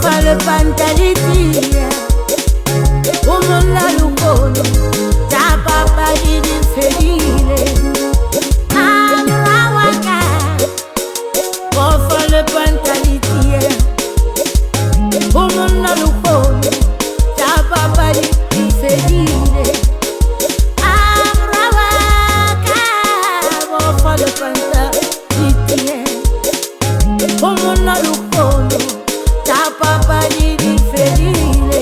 fa le pantaliti umona lukolo ta papa di fedile amrawaka o fa le pantaliti umona lukolo ta papa di fedile amrawaka o fa le pantaliti umona lukolo ta papa di fedile.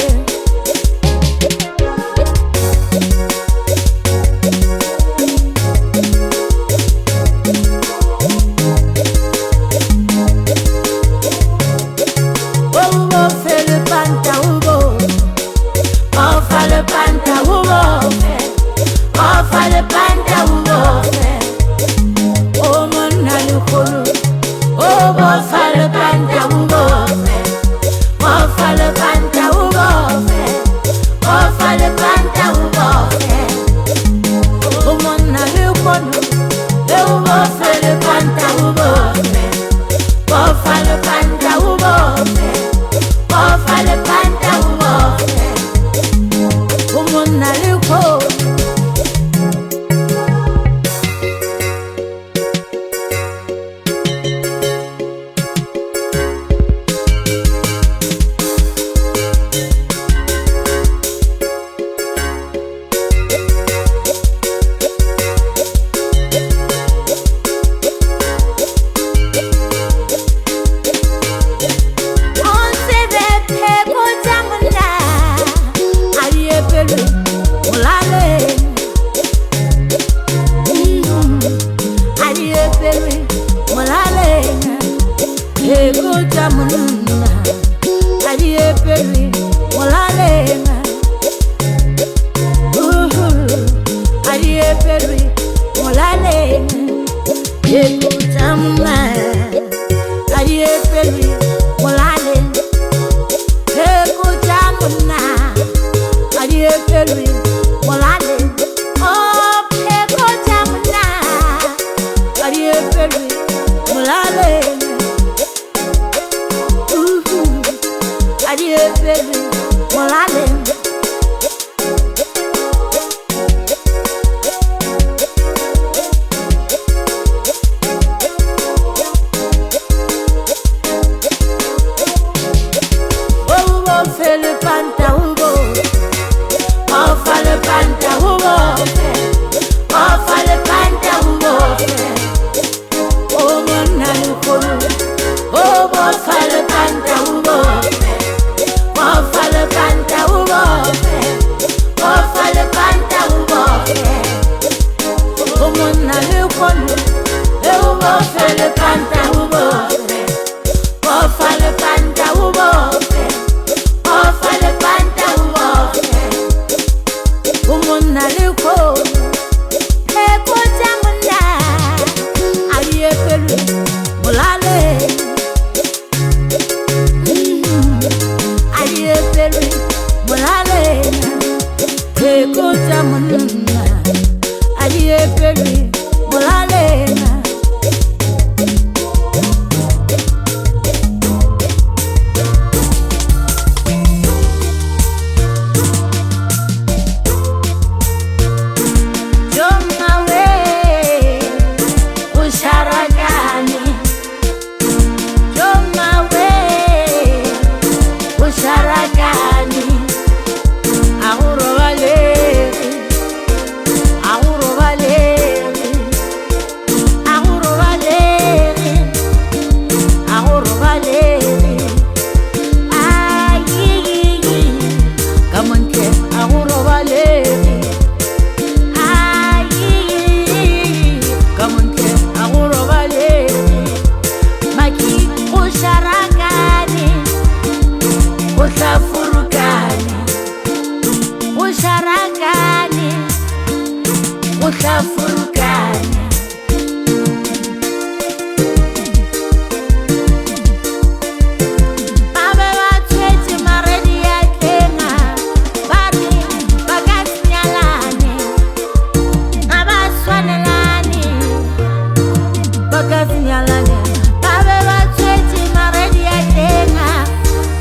Baga sinyalane, babe ba tshwetse maredi ya tenga,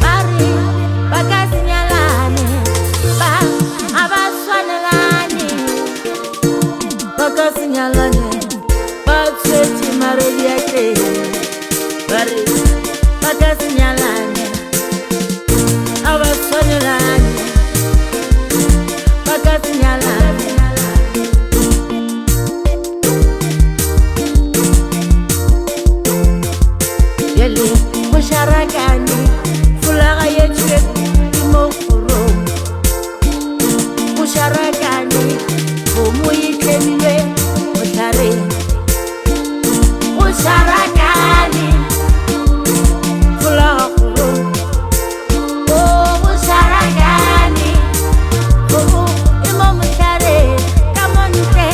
ba re bakasinyalane batswetše maredi a teng bare bakasinyalane a ba tshwanelane bakasinyalane yele go sharakane fulaga ye tšwet mo kgorong go sharakane gomo e tlemilwe motlhareng go sharakane fulaga kgorong o go sharakane gomo e mo motlhareng ka montle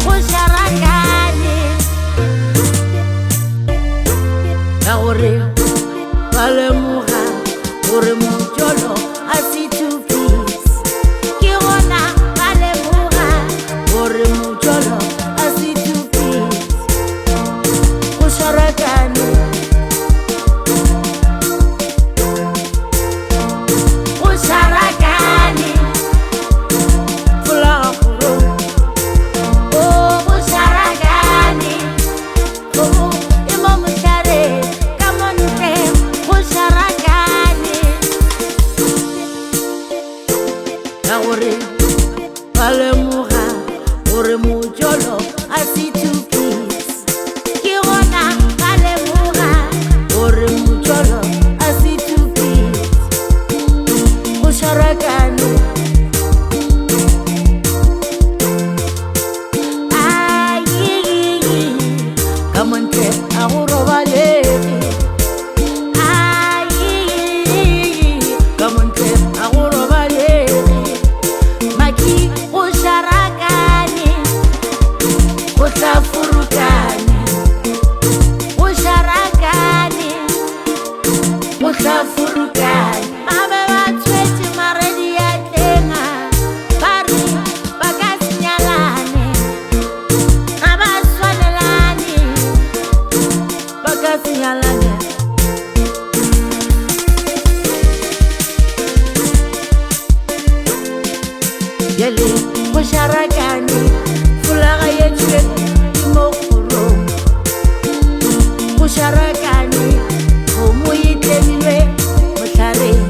go sharakane ka gore ba lemoga gore mojolo a se two piece ke gona ba lemoga gore mojolo a se two piece go sharakane go sharakane fulaga kgorong o go sharakane gomo e mo motlhareng ka montle go sharakane ka gore ba lemoga gore mojolo a se two piece ke gona ba lemoga gore mojolo a se two piece go sharakane ka montle a go robalege ka montle a go robalege maki go sharakane go tla furukane go sharakane go tla furukane ba be ba tshwetše maredi a tlenga ba re ba ka senyalane ga ba swanelane ba ka senyalane yele go sharakane fulaga ye tšwet mo kgorong go sharakane gomo e tlemilwe motlhareng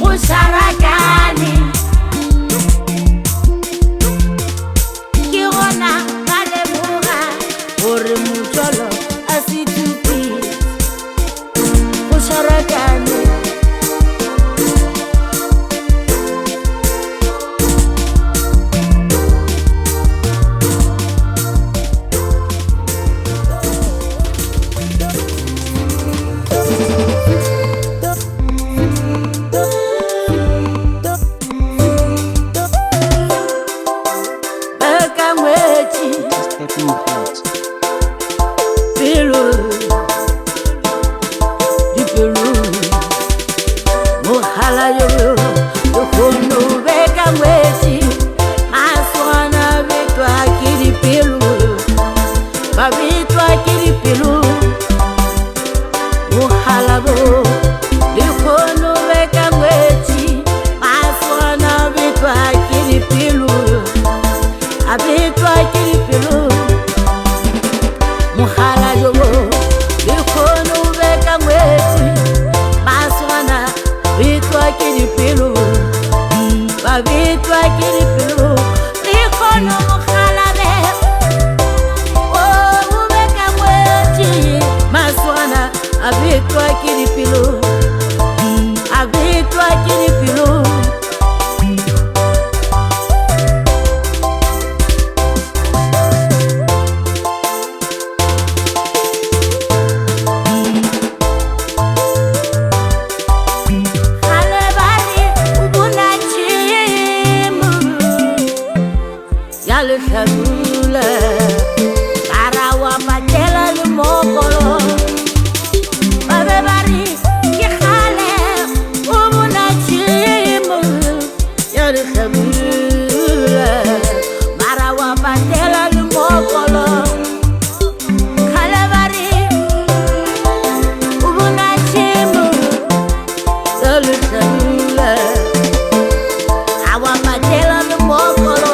go sharakane ke gona ba lemoga gore mojolo a se two piece go sharakane beka ngwetši pelo dipelo mogala yo lekgono beka ngwetši maswana betwa ke dipelo ba betwa ke dipelo mogala bo lekgono beka ngwetši maswana betwa ke dipelo a betwa ke dipelo mogala yo lekgono beka ngwetši maswana betwa ke dipelo ba betwa ke dipelo lekgono mogala be o bo beka ngwetši maswana a betwa ke dipelo a betwa ke dipelo gale ba re o bona tšhemo ya letlhabula bara wa patela le mokolo ba be ba re ke gale o bona tšhemo ya letlhabula bara wa patela le mokolo gale ba re o bona tšhemo ya letlhabula a wa patela le mokolo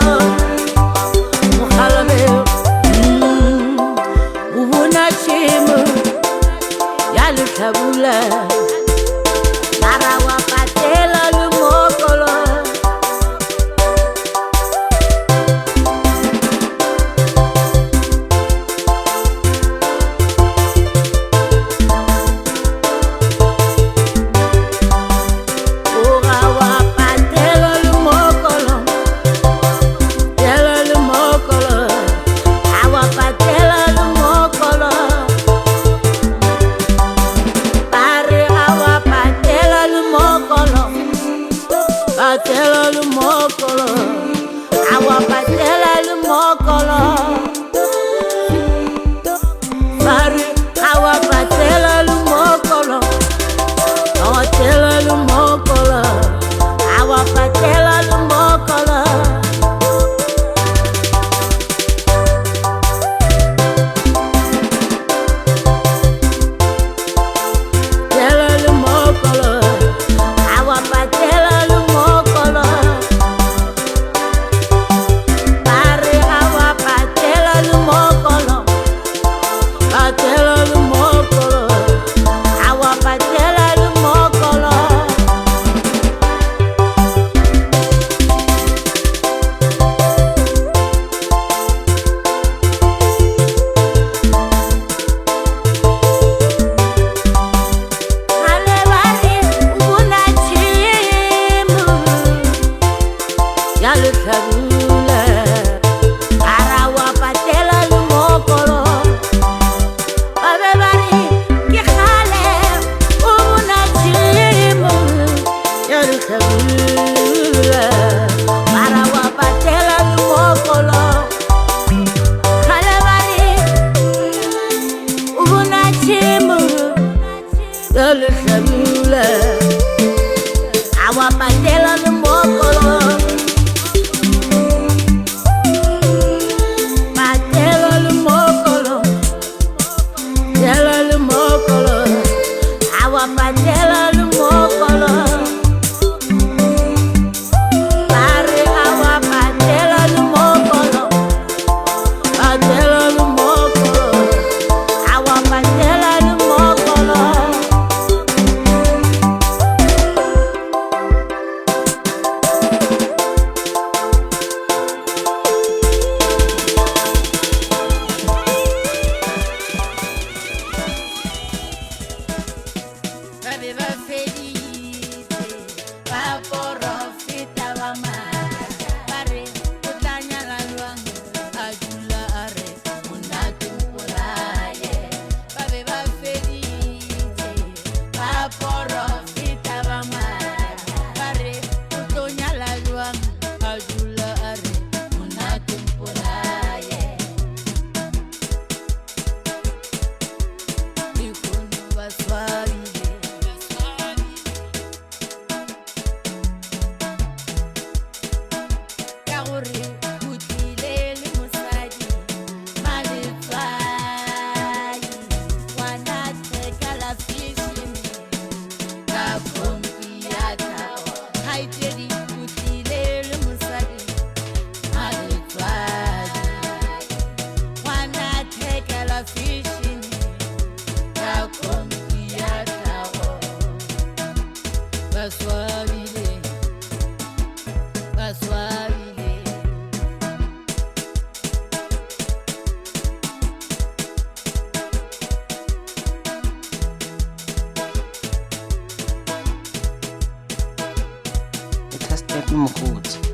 le mokgotsi.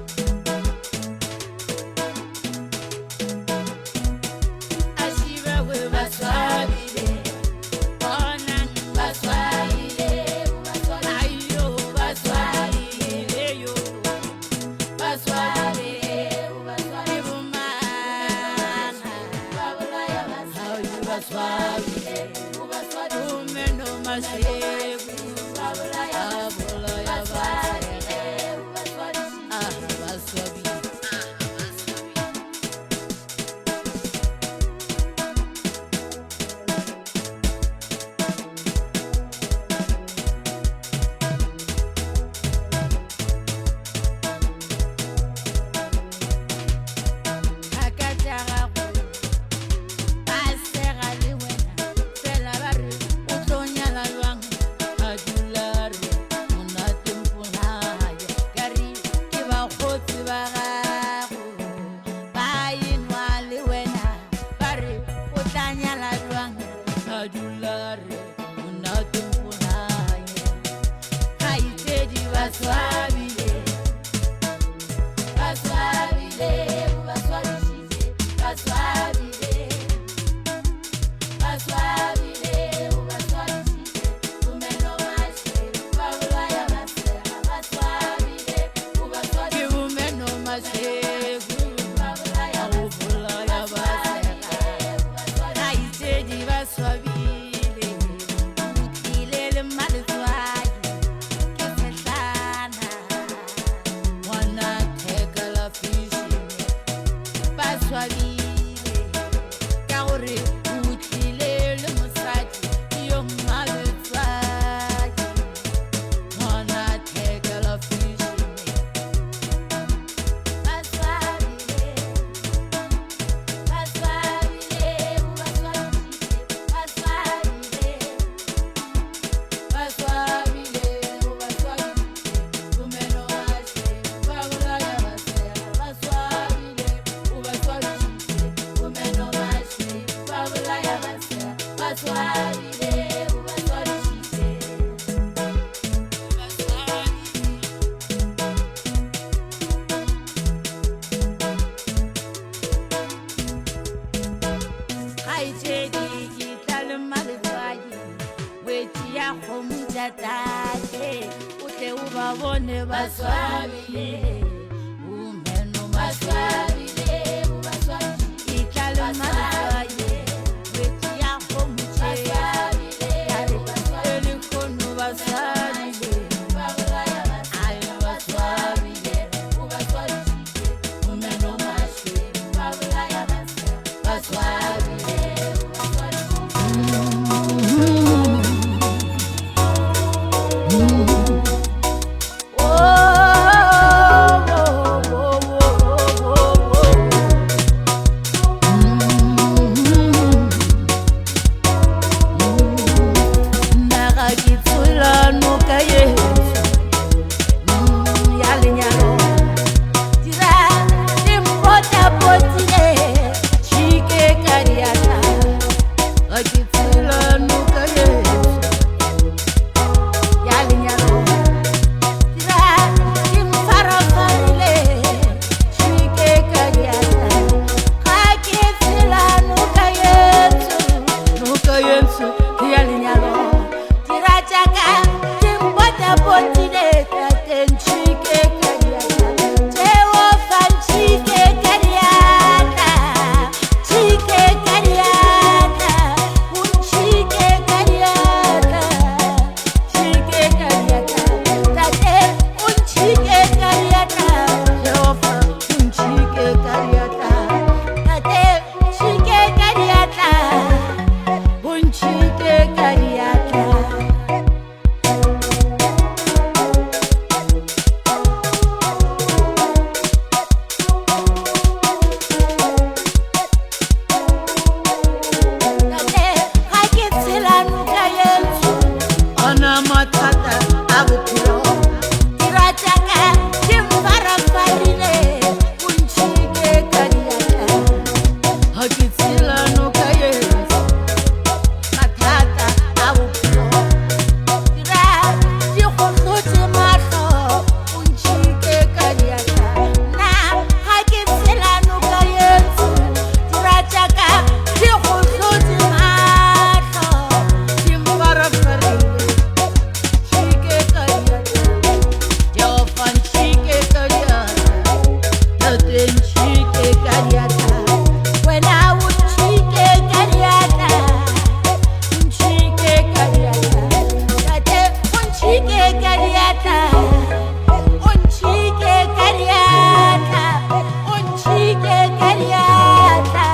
kariata,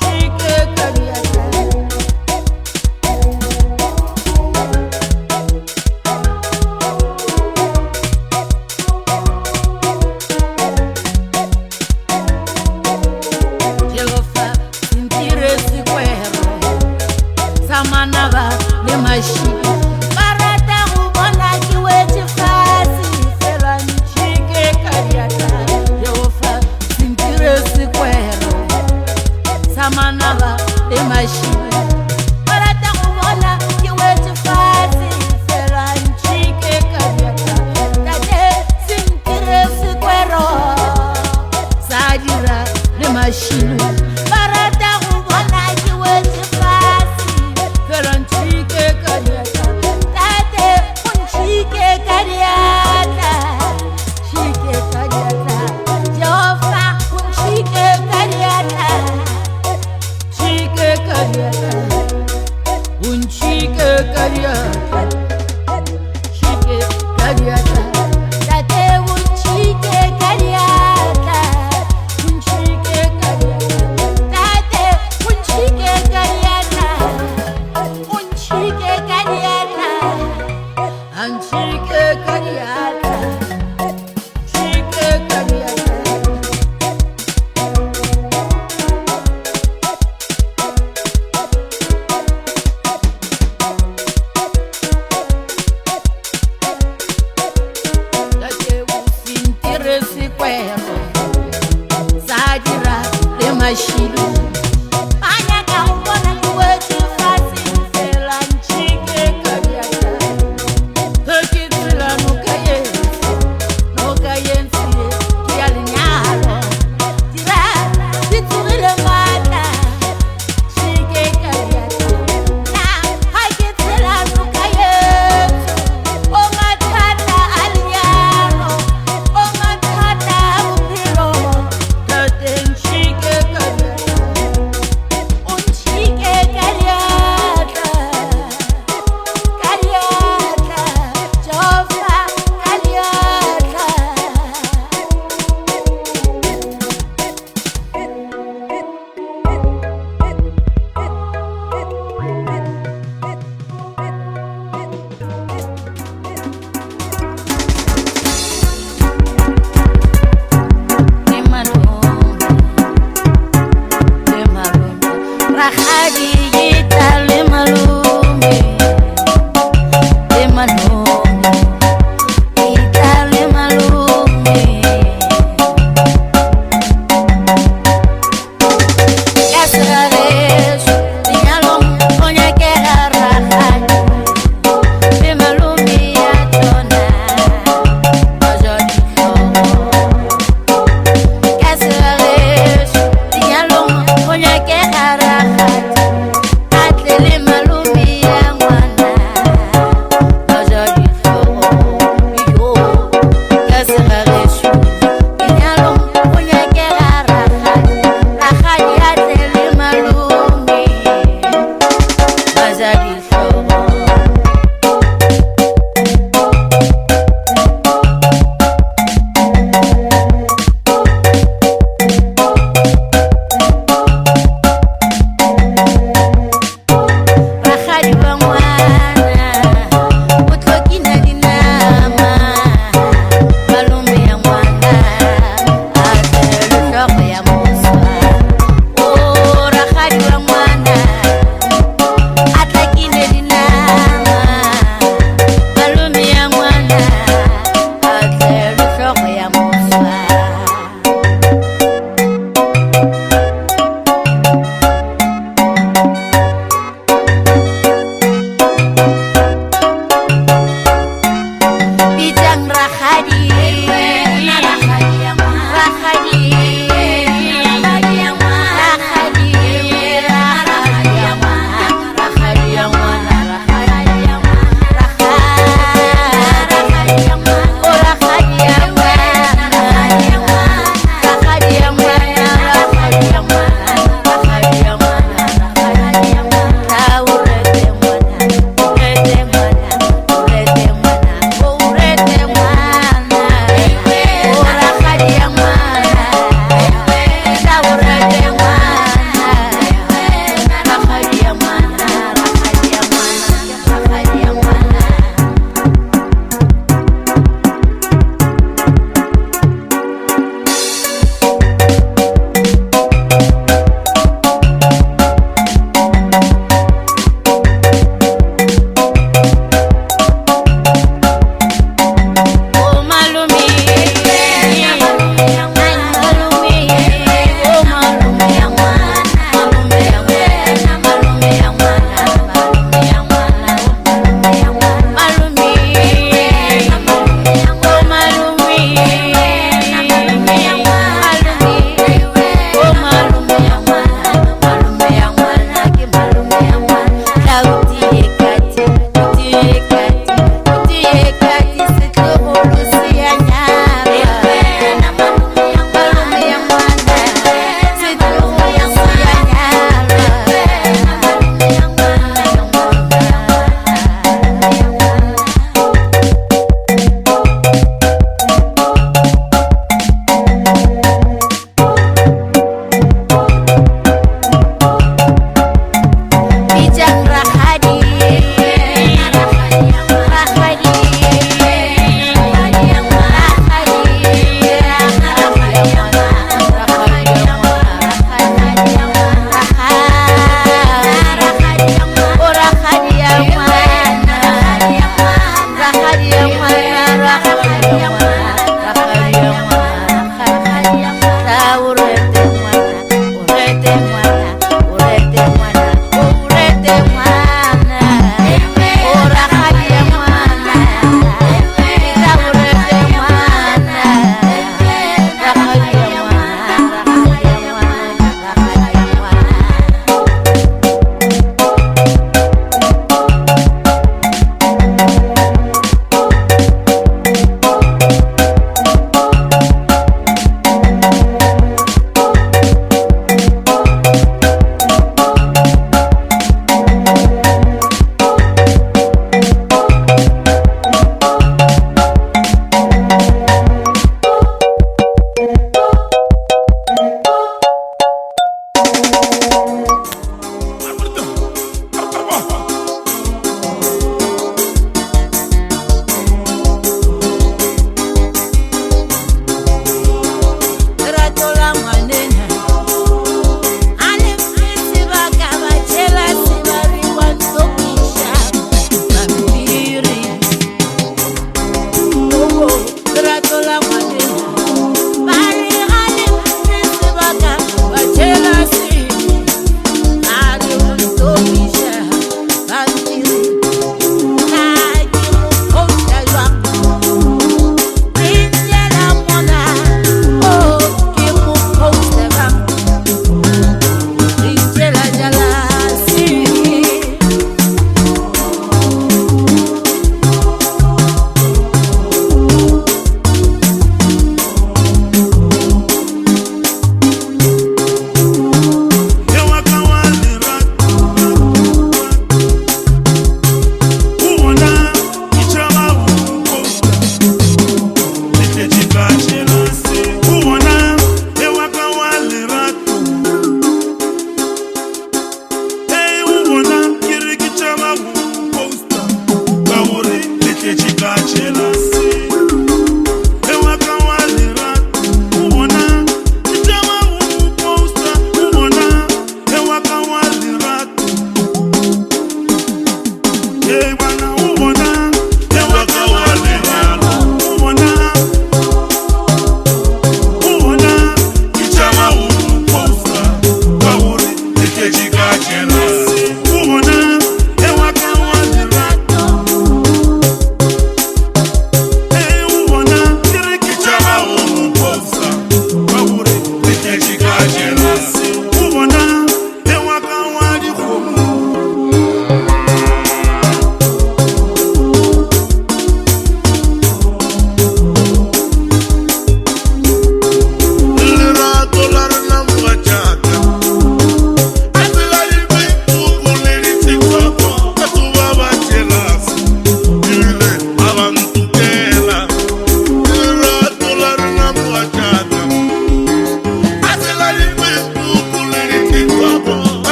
chike kariata. Jehovah, sintire sikwero, samanava le mashini. Barata ubona kiweti fasi, felani chike kariata. Jehovah, sintire sikwero, samanava le mashini. Barata ubona kiweti fasi, felani chike kariata. Tate sintire sikwero, sadira le mashini. Barata ubona kiweti fasi, felani chike kariata. Tate unchike kariata, chike kariata. Jehovah unchike kariata, chike kariata. Unchike kariata, chike kariata. Tate unchike kariata, unchike kariata. Tate unchike kariata, unchike kariata. Unchike kariata, chike kariata. Tate usintire sikwero, sadira le mashini. Anyaka ubona kiweti fasi, felani chike kariata. Hekitila nukayensi, kialinyalo. Tira, titurile mata, chike kariata. Na, hekitila nukayensi, ongatata alinyalo, ongatata upilo. Tate nchike kariata, unchike kariata. Kariata, Jehovah kariata. Rahadi yita limalumbi, limalumbi, yita limalumbi. Kasraresu, linyalom, onyakera rahadi, limalumbi yatona, ojodiko. Kasraresu, linyalom, onyakera rahadi.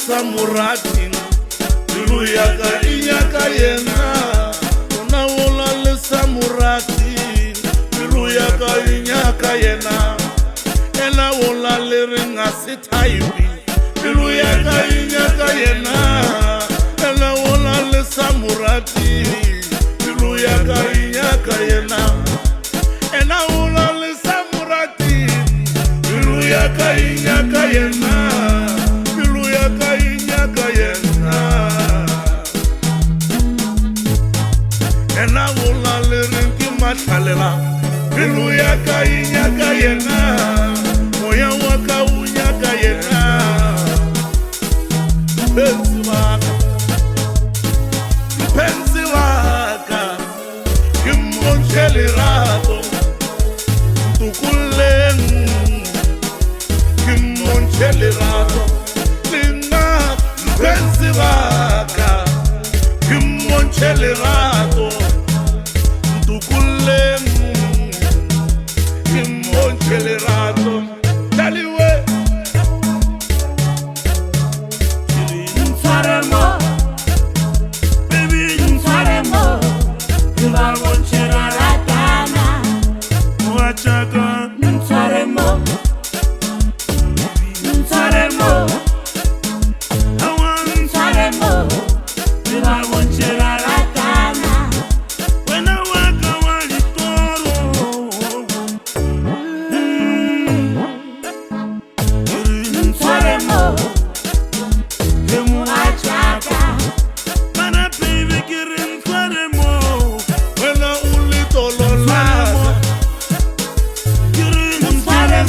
Samuratin Luyaka inyaka yena Una wula le samuratin Luyaka inyaka yena Ena wula le ringa sitaibi Luyaka inyaka yena Ena wula le samuratin Luyaka inyaka yena Ena wula le samuratin Luyaka inyaka yena Ena wula lirinki matalela Bilu yaka inyaka yena Moya waka unyaka yena Penzi waka Kimoncheli rato Tukulen Kimoncheli rato Lina penzi waka Kimoncheli rato Rato, daliwe. Nsaremo, baby nsaremo, tubagonchera ratana. Wachaga. Nsaremo, nsaremo, nsaremo, tubagonchera ratana. Wena waka walitoro.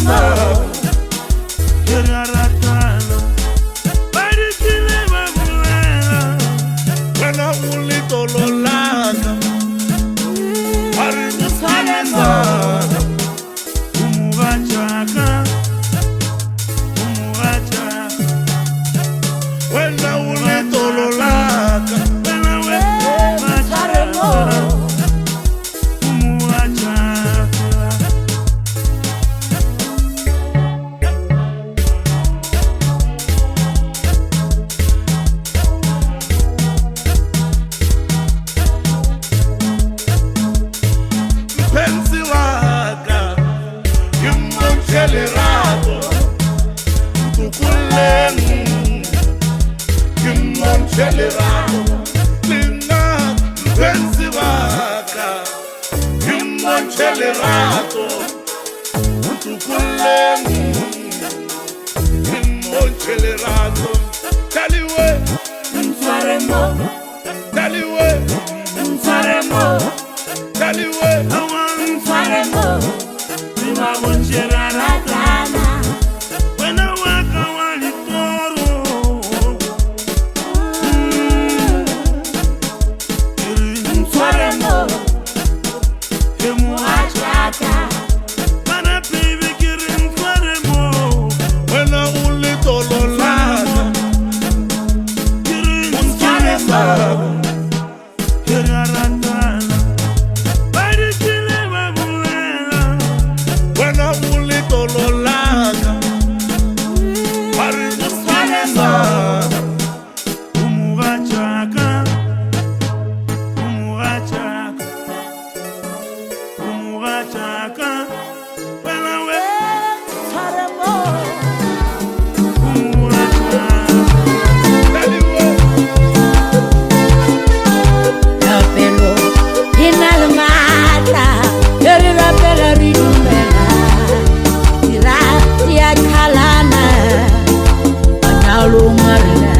Saremo, Yeraratana, Barikile Babulela, Wena Ulito Lolaka, Saremo, Umuvachaka, Umuvachaka, Wena Ulito Lolaka, Wena Saremo, Lerato, tu kuleni, monche lerato, taliwe, Saremo, taliwe, Saremo, taliwe, awan Saremo, lima monche lerato, Ratana, wena waka wali toro, Saremo, Achaka, mana baby kirin faremo, wena ulito lolaka, kirin Saremo, Yeraratana, Barikile Babulela, Wena Ulito Lolaka, Saremo, Umuvachaka, Umuvachaka, Umuvachaka, Wena we Saremo, Umuvachaka, Taliwe, Rapelo, Inalmata, Yeri Rapela Ridumela, Iratia Kalana, Analu Marina,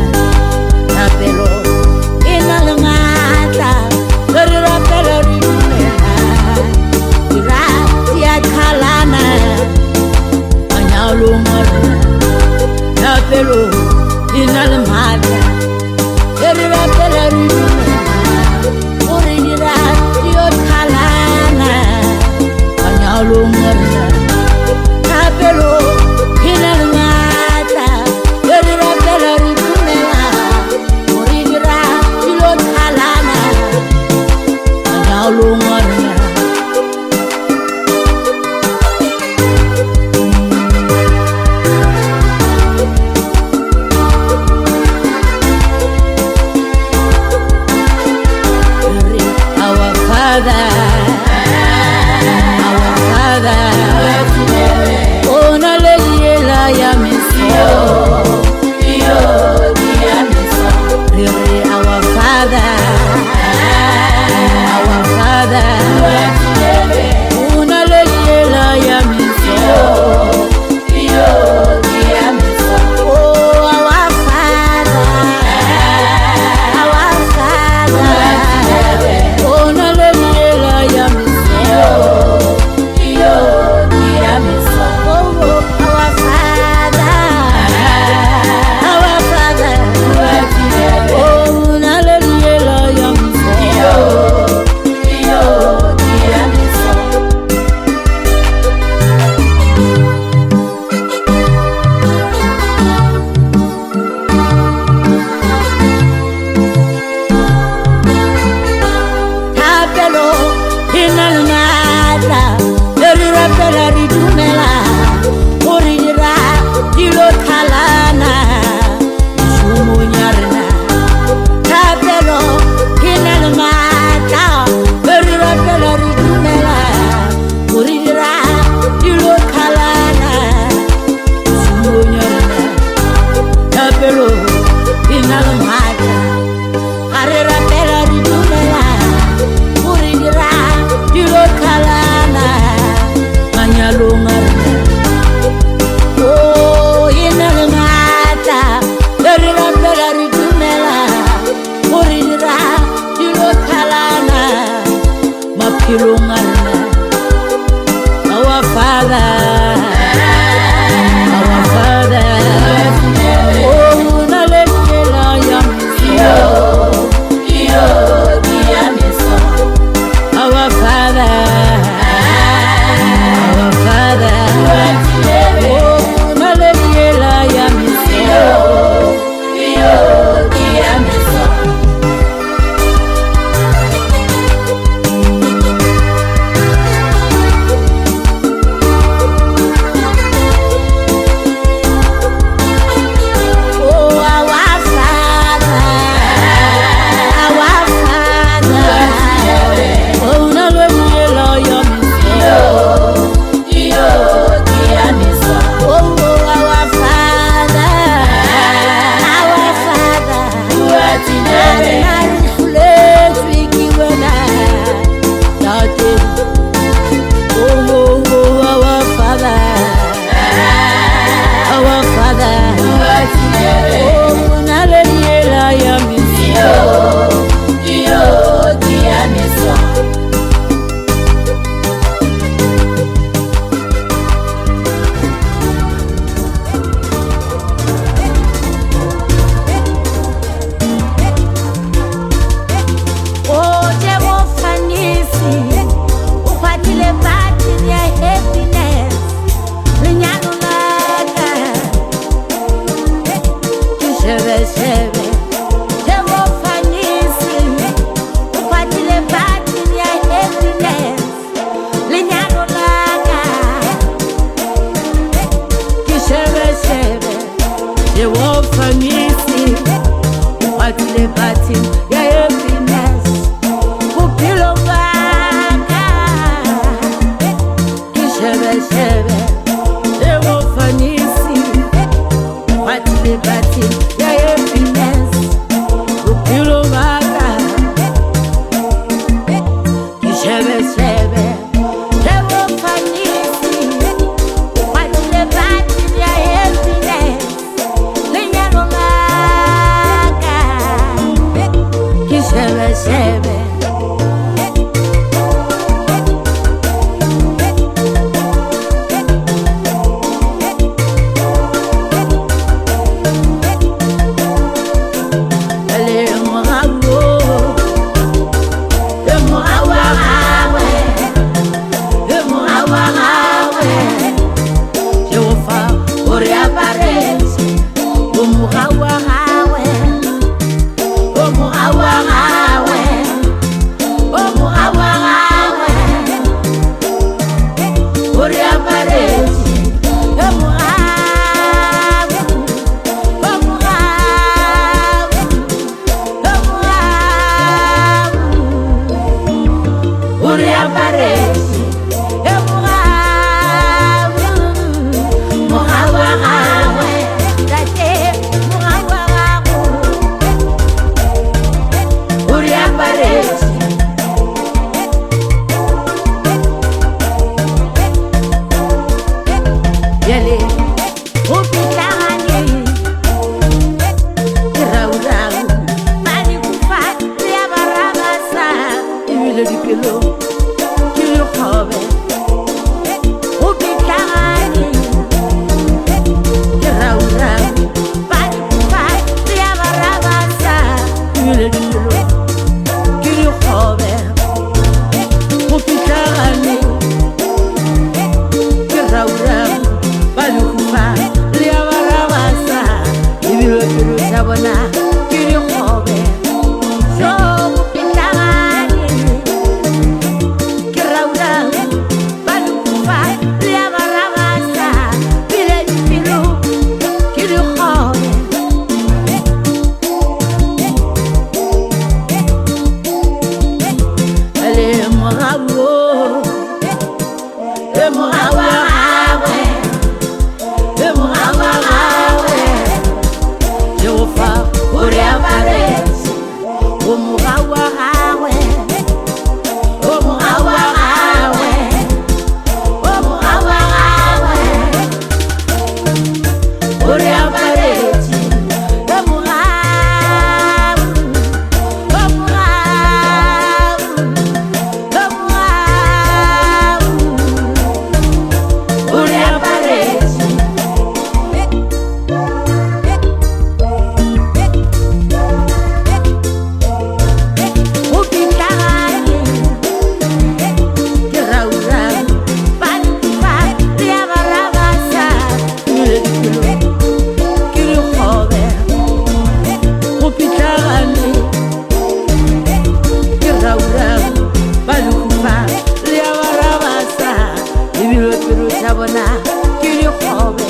Rapelo, Inalmata, Yeri Rapela Ridumela, Iratia Kalana, Analu Marina, Rapelo, Inalmata, Yeri Rapela Ridumela, Orira, Dio Kalana, Analu Marina, Rapelo, Inalmata, Yeri Rapela Ridumela, Orira, Dio Kalana, Analu Marina. Our Father, ona leila ya misio, our Father, ona leila ya misio, oh our Father, ona leila ya misio. Yeah. Yale, upitani, raurau, mani kufa, riaba rabasa, imile di pelo, kilo kobe. Upitani, raurau, mani kufa, riaba rabasa, imile di pelo, kilo kobe. Upitani, raurau. Sabona, kiri khobe, so pitani, kiraura, balufa, liaba rabasa, bile bilu, kiri khobe. Ale mohawo, mohawa. Sabona, kiri khobe.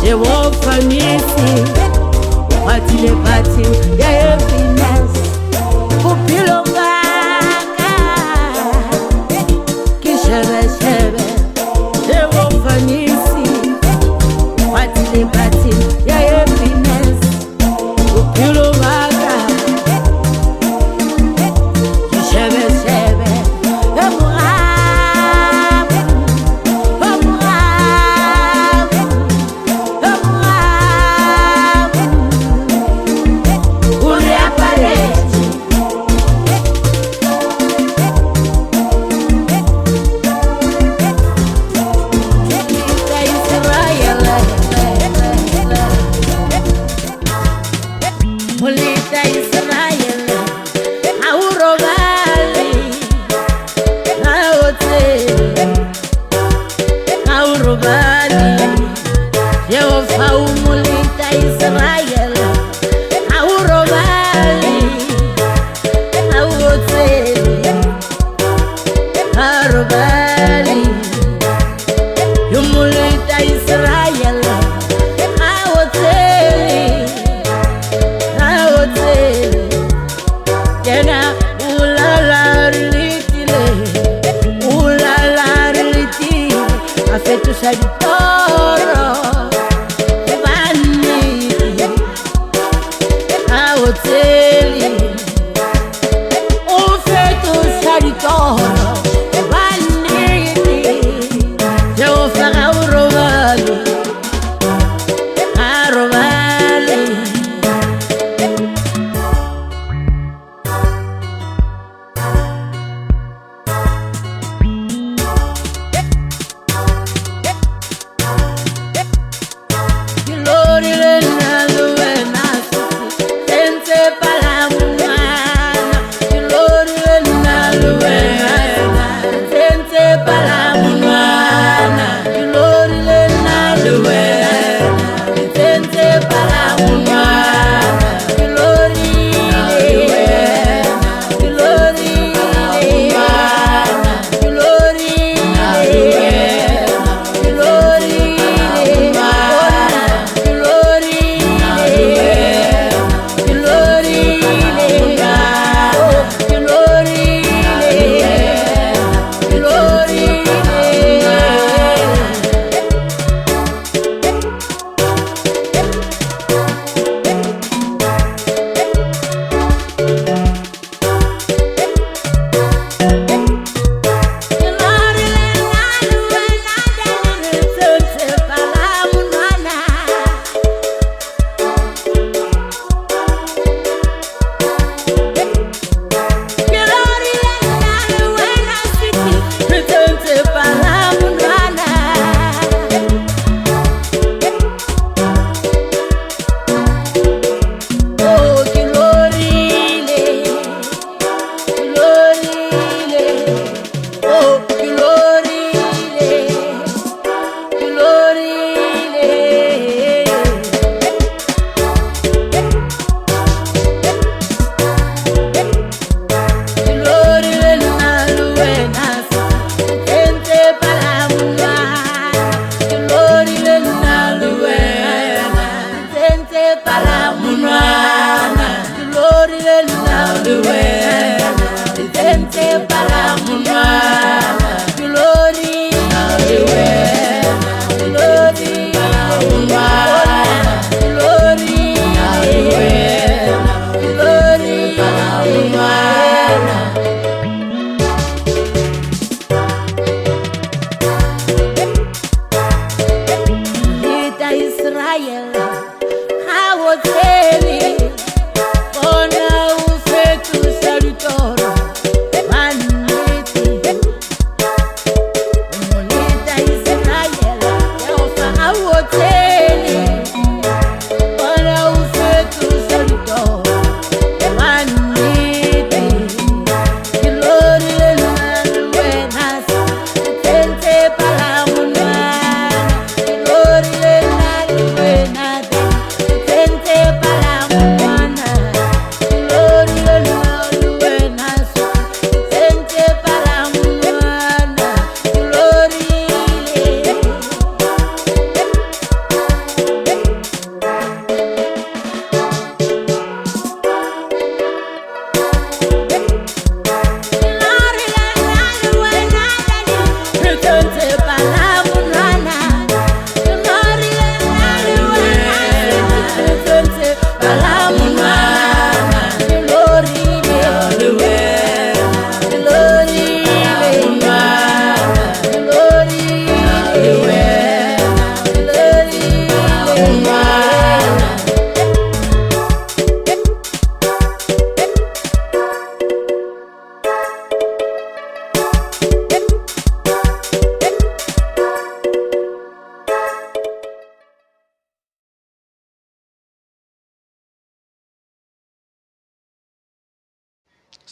Je wo fanisi, pati le pati, ya happiness, pupilo baka, kishebe shebe. Je wo fanisi, pati le pati, ya happiness, pupilo baka.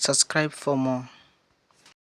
Subscribe for more.